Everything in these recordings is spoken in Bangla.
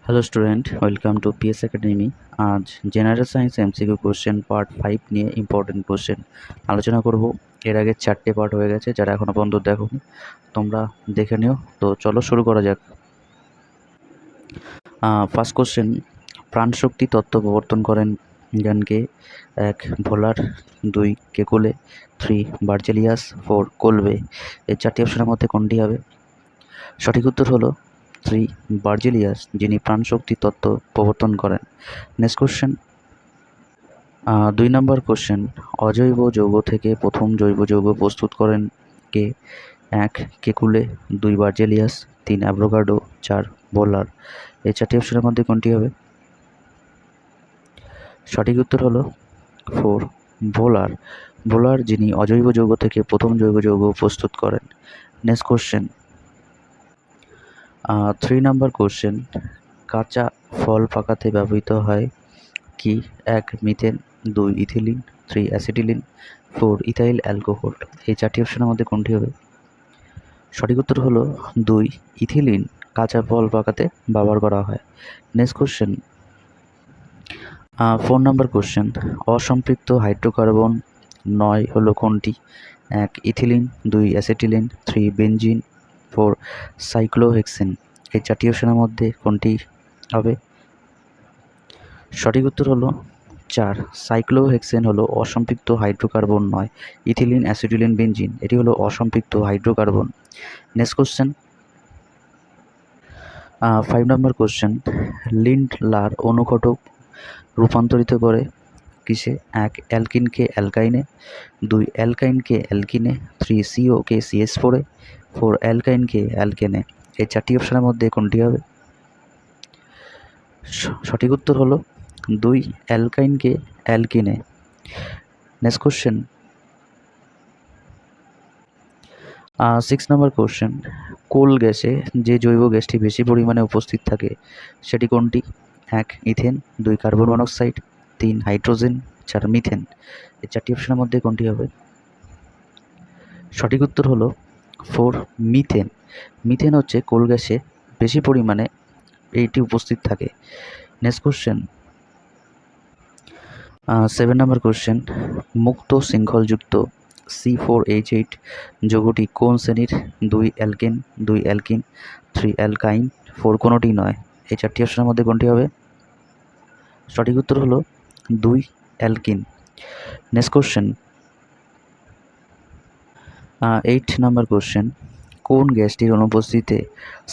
Hello student, welcome to PS academy. আজ general science MCQ question part 5 নিয়ে ইম্পর্টেন্ট কোশ্চেন আলোচনা করব। এর আগে 4টে পার্ট হয়ে গেছে, যারা এখনও পর্যন্ত দেখোনি তোমরা দেখে নিও। তো চলো শুরু করা যাক। ফার্স্ট কোশ্চেন, প্রাণশক্তি তত্ত্ব প্রবর্তন করেন জ্ঞানকে? 1 ভোলার, 2 কেকুলে, 3 বার্জেলিয়াস, 4 কোলবে। এই 4টি অপশনের মধ্যে কোনটি হবে? সঠিক উত্তর হলো 3 বার্জেলিয়াস, যিনি প্রাণশক্তি তত্ত্ব প্রবর্তন করেন। নেক্সট কোশ্চেন, 2 নম্বর কোশ্চেন, অজৈব যৌগ থেকে প্রথম জৈব যৌগ প্রস্তুত করেন কে? 1 কেকুলে, 2 বার্জেলিয়াস, 3 অ্যাভোগাড্রো, 4 বোলার। এই 4টি অপশনের মধ্যে কোনটি হবে? সঠিক উত্তর হলো 4 বোলার। বোলার, যিনি অজৈব যৌগ থেকে প্রথম জৈব যৌগ প্রস্তুত করেন। নেক্সট কোশ্চেন, 3 নম্বর কোশ্চেন, কাঁচা ফল পাকাতে ব্যবহৃত হয় কি? 1 methane, 2 ethylene, 3 acetylene, 4 ethyl alcohol. এই 4টি অপশনের মধ্যে কোনটি হবে? সঠিক উত্তর হলো 2 ইথিলিন, কাঁচা ফল পাকাতে ব্যবহার করা হয়। নেক্সট কোশ্চেন, 4 নম্বর কোশ্চেন, অসম্পৃক্ত হাইড্রোকার্বন 9 হলো কোনটি? 1 ইথিলিন, 2 অ্যাসিটিলিন, 3 বেনজিন, 4 সাইক্লোহেক্সেন। এই 4টি অপশনের মধ্যে কোনটি হবে? সঠিক উত্তর হলো 4 সাইক্লোহেক্সেন হলো অসম্পৃক্ত হাইড্রোকার্বন নয়। ইথিলিন, অ্যাসিটিলিন, বেনজিন এটি হলো অসম্পৃক্ত হাইড্রোকার্বন। নেক্সট কোশ্চেন, 5 নম্বর কোশ্চেন, লিন্ডলার অনুঘটক রূপান্তরিত করে কিসে? 1 অ্যালকিনকে অ্যালকাইনে, 2 অ্যালকাইনকে অ্যালকিনে, 3 সিওকে CH4-এ, 4 অ্যালকাইনকে অ্যালকেনে। এই 4টি অপশনের মধ্যে কোনটি হবে? সঠিক উত্তর হলো 2 অ্যালকাইনকে অ্যালকিনে। নেক্সট কোশ্চেন, 6 নম্বর কোশ্চেন, কোল গ্যাসে যে জৈব গ্যাসটি বেশি পরিমাণে উপস্থিত থাকে সেটি কোনটি? 1 ethane, 2 carbon monoxide, 3 hydrogen, 4 methane. এই 4টি অপশনের মধ্যে কোনটি হবে? সঠিক উত্তর হলো 4 মিথেন। মিথেন হচ্ছে কোল গ্যাসে বেশি পরিমাণে এইটি উপস্থিত থাকে। নেক্সট কোশ্চেন, 7 নম্বর কোশ্চেন, মুক্ত শৃঙ্খলযুক্ত C4H8 যৌগটি কোন শ্রেণীর? 2 অ্যালকেন, 2 অ্যালকিন, 3 অ্যালকাইন, 4 কোনোটি নয়। এই 4টি অপশনের মধ্যে কোনটি হবে? সঠিক উত্তর হলো 2 অ্যালকিন। নেক্সট কোশ্চেন, 8 নম্বর কোশ্চেন, কোন গ্যাসটির অনুপস্থিতিতে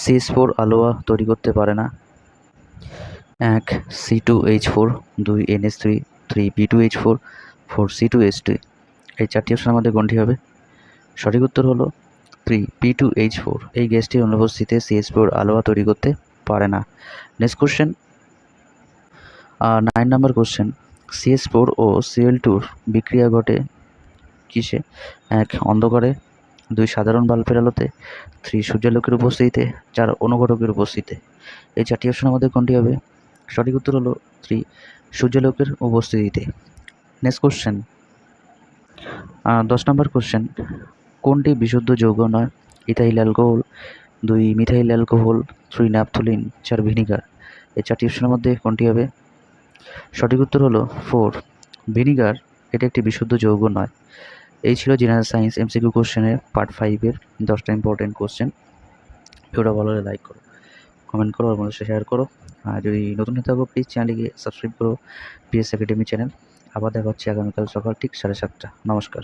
CH4 আলোয়া তৈরি করতে পারে না? 1 C2H4, 2 NH3, 3 P2H4, 4 C2H2। এই 4টি অপশনের মধ্যে কোনটি হবে? সঠিক উত্তর হলো 3 P2H4। এই গ্যাসটির অনুপস্থিতিতে CH4 আলোয়া তৈরি করতে পারে না। নেক্সট কোশ্চেন, 9 নম্বর কোশ্চেন, CH4 ও Cl2 বিক্রিয়া ঘটে কিসে? 1 অন্ধকারে, 2 সাধারণ বাল্বের আলোতে, 3 সূর্যালোকের উপস্থিতিতে, 4 অনুঘটকের উপস্থিতিতে। এই 4টি অপশনের মধ্যে কোনটি হবে? সঠিক উত্তর হলো 3 সূর্যালোকের উপস্থিতিতে। নেক্সট কোশ্চেন, 10 নম্বর কোশ্চেন, কোনটি বিশুদ্ধ যৌগ নয়? Ethyl alcohol, 2 methyl alcohol, 3 naphthalene, 4 vinegar. এই 4টি অপশনের মধ্যে কোনটি হবে? সঠিক উত্তর হলো 4 ভিনিগার। এটি একটি বিশুদ্ধ যৌগ নয়। এই ছিল জেনারেল সায়েন্স MCQ কোশ্চেনের পার্ট 5-এর 10টা ইম্পর্টেন্ট কোশ্চেন। ভিডিওটা ভালো হলে লাইক করো, কমেন্ট করো, আর মানুষের শেয়ার করো। আর যদি নতুন হয়ে থাকো প্লিজ চ্যানেলটিকে সাবস্ক্রাইব করো, পিএস একাডেমি চ্যানেল। আবার দেখা হচ্ছে আগামীকাল সকাল ঠিক 7:30। নমস্কার।